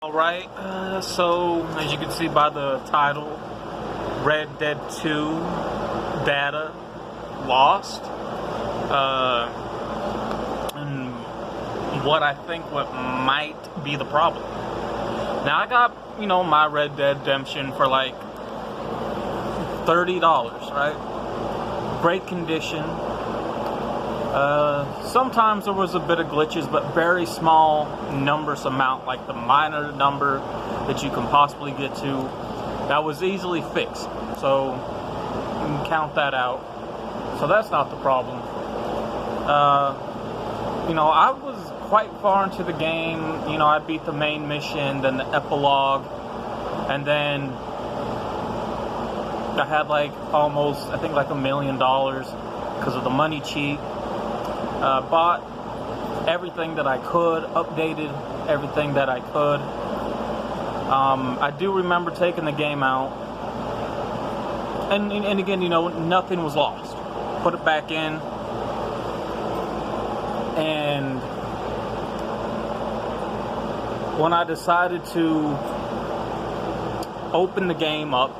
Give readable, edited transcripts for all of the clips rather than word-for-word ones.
Alright, so as you can see by the title, Red Dead 2 data lost. And what I think what might be the problem. Now I got, my Red Dead Redemption for like $30, right? Great condition. Sometimes there was a bit of glitches, but very small numbers amount, like the minor number that you can possibly get to, that was easily fixed. So you can count that out. So that's not the problem. I was quite far into the game. I beat the main mission, then the epilogue, and then I had like almost, I think like $1 million because of the money cheat. Bought everything that I could, updated everything that I could. I do remember taking the game out, and again, nothing was lost. Put it back in, and when I decided to open the game up,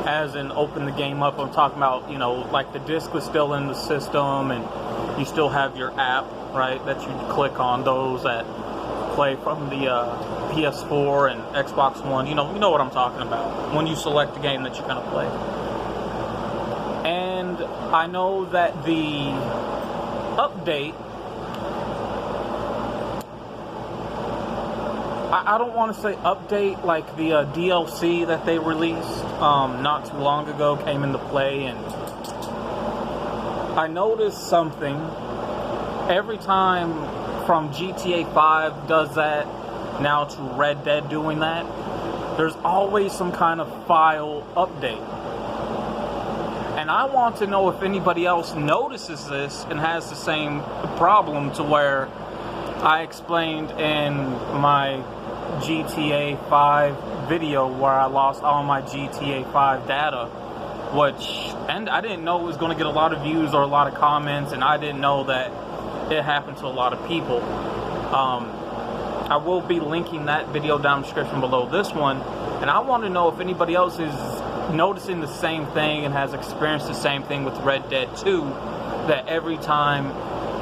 as in open the game up, I'm talking about, like the disc was still in the system, and you still have your app, right, that you click on, those that play from the PS4 and Xbox One. You know what I'm talking about, when you select the game that you're going to play. And I know that the update, I don't want to say update, like the DLC that they released not too long ago came into play, and I noticed something every time from GTA 5 does that, now to Red Dead doing that. There's always some kind of file update. And I want to know if anybody else notices this and has the same problem, to where I explained in my GTA 5 video where I lost all my GTA 5 data, and I didn't know it was going to get a lot of views or a lot of comments, and I didn't know that it happened to a lot of people. I will be linking that video down in the description below this one, and I want to know if anybody else is noticing the same thing and has experienced the same thing with Red Dead 2, that every time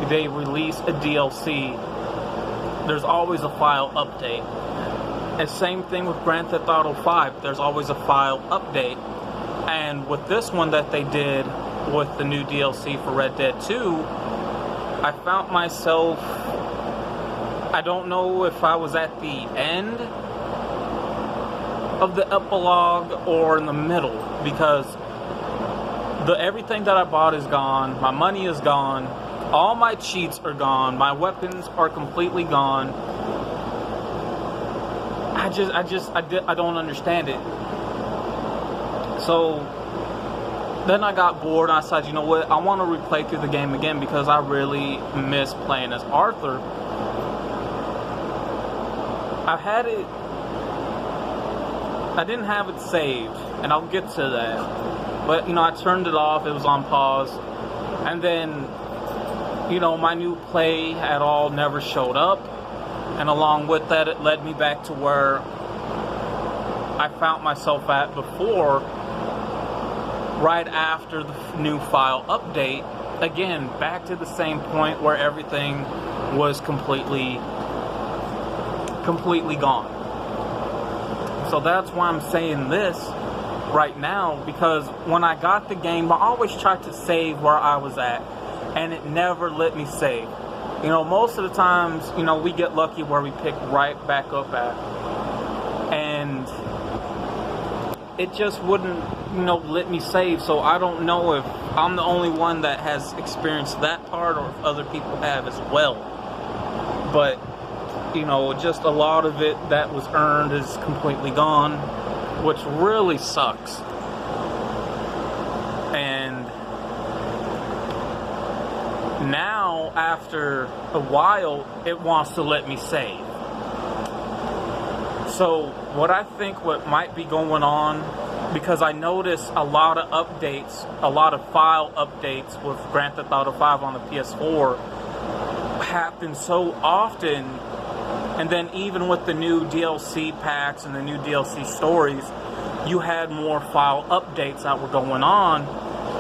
they release a DLC, there's always a file update. And same thing with Grand Theft Auto 5, there's always a file update. And with this one that they did with the new DLC for Red Dead 2, I found myself, I don't know if I was at the end of the epilogue or in the middle, because everything that I bought is gone, my money is gone, all my cheats are gone, my weapons are completely gone. I don't understand it. So then I got bored, and I said, you know what, I want to replay through the game again, because I really miss playing as Arthur. I didn't have it saved, and I'll get to that. But, I turned it off, it was on pause. And then, my new play at all never showed up. And along with that, it led me back to where I found myself at before, right after the new file update. Again, back to the same point where everything was completely gone. So that's why I'm saying this right now, because when I got the game, I always tried to save where I was at, and it never let me save. Most of the times, we get lucky where we pick right back up at, and it just wouldn't, let me save. So I don't know if I'm the only one that has experienced that part, or if other people have as well. But, just a lot of it that was earned is completely gone, which really sucks. And now, after a while, it wants to let me save. So what I think what might be going on, because I noticed a lot of updates, a lot of file updates with Grand Theft Auto 5 on the PS4 happen so often And then even with the new DLC packs and the new DLC stories, you had more file updates that were going on.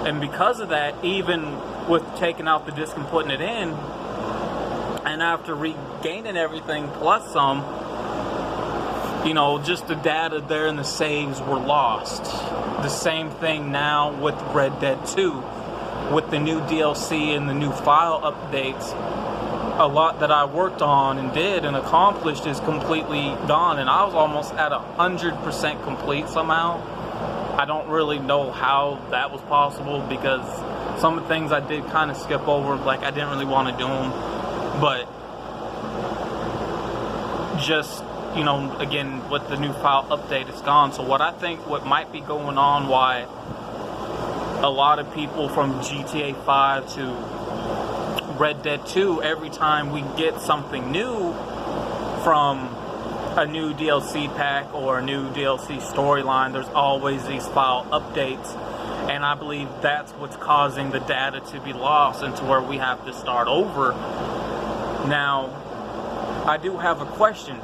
And because of that, even with taking out the disc and putting it in, and after regaining everything plus some, you know, just the data there and the saves were lost. The same thing now with Red Dead 2. With the new DLC and the new file updates, a lot that I worked on and did and accomplished is completely gone. And I was almost at 100% complete somehow. I don't really know how that was possible, because some of the things I did kind of skip over, like I didn't really want to do them. But just, you know, again, with the new file update, it's gone. So what I think what might be going on, why a lot of people from GTA 5 to Red Dead 2, every time we get something new from a new DLC pack or a new DLC storyline, there's always these file updates. And I believe that's what's causing the data to be lost, and to where we have to start over. Now, I do have a question.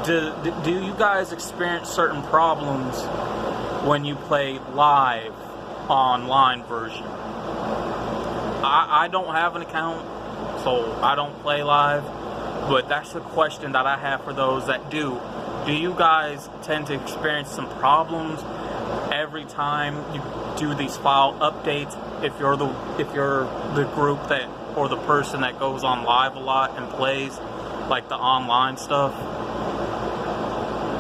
Do you guys experience certain problems when you play live online version? I don't have an account, so I don't play live, but that's the question that I have for those that do. Do you guys tend to experience some problems every time you do these file updates, if you're the group that, or the person that goes on live a lot and plays like the online stuff?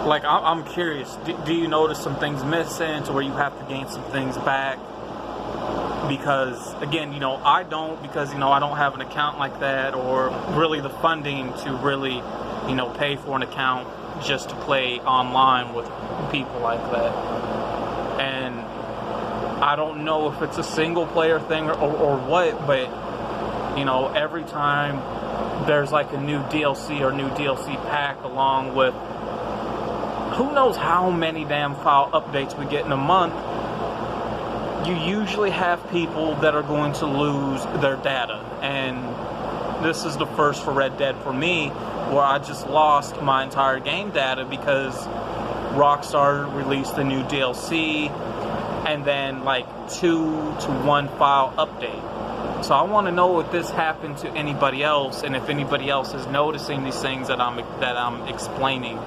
Like, I'm curious, do you notice some things missing to where you have to gain some things back? Because, again, you know, I don't, because, you know, I don't have an account like that, or really the funding to really, you know, pay for an account just to play online with people like that. And I don't know if it's a single player thing or what, but, you know, every time there's like a new DLC or new DLC pack, along with who knows how many damn file updates we get in a month, you usually have people that are going to lose their data. And this is the first for Red Dead for me, where I just lost my entire game data because Rockstar released the new DLC and then like 2 to 1 file update. So I want to know if this happened to anybody else, and if anybody else is noticing these things that I'm explaining,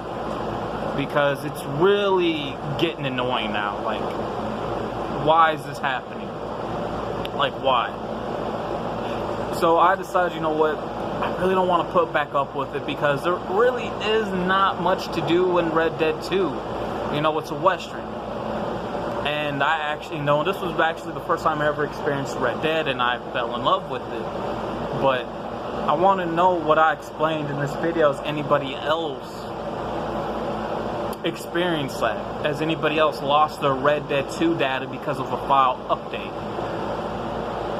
because it's really getting annoying now. Like, why is this happening? Like, why? So I decided, you know what, I really don't want to put back up with it, because there really is not much to do in Red Dead 2. You know, it's a Western. And I actually know, this was actually the first time I ever experienced Red Dead, and I fell in love with it. But I want to know what I explained in this video. Has anybody else experienced that? Has anybody else lost their Red Dead 2 data because of a file update?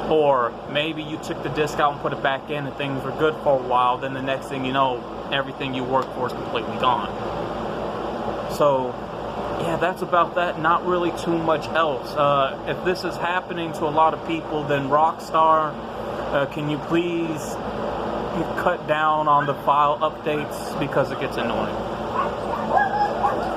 Or maybe you took the disc out and put it back in and things were good for a while, then the next thing you know, everything you worked for is completely gone. So yeah, that's about that. Not really too much else. If this is happening to a lot of people, then Rockstar, can you please cut down on the file updates, because it gets annoying.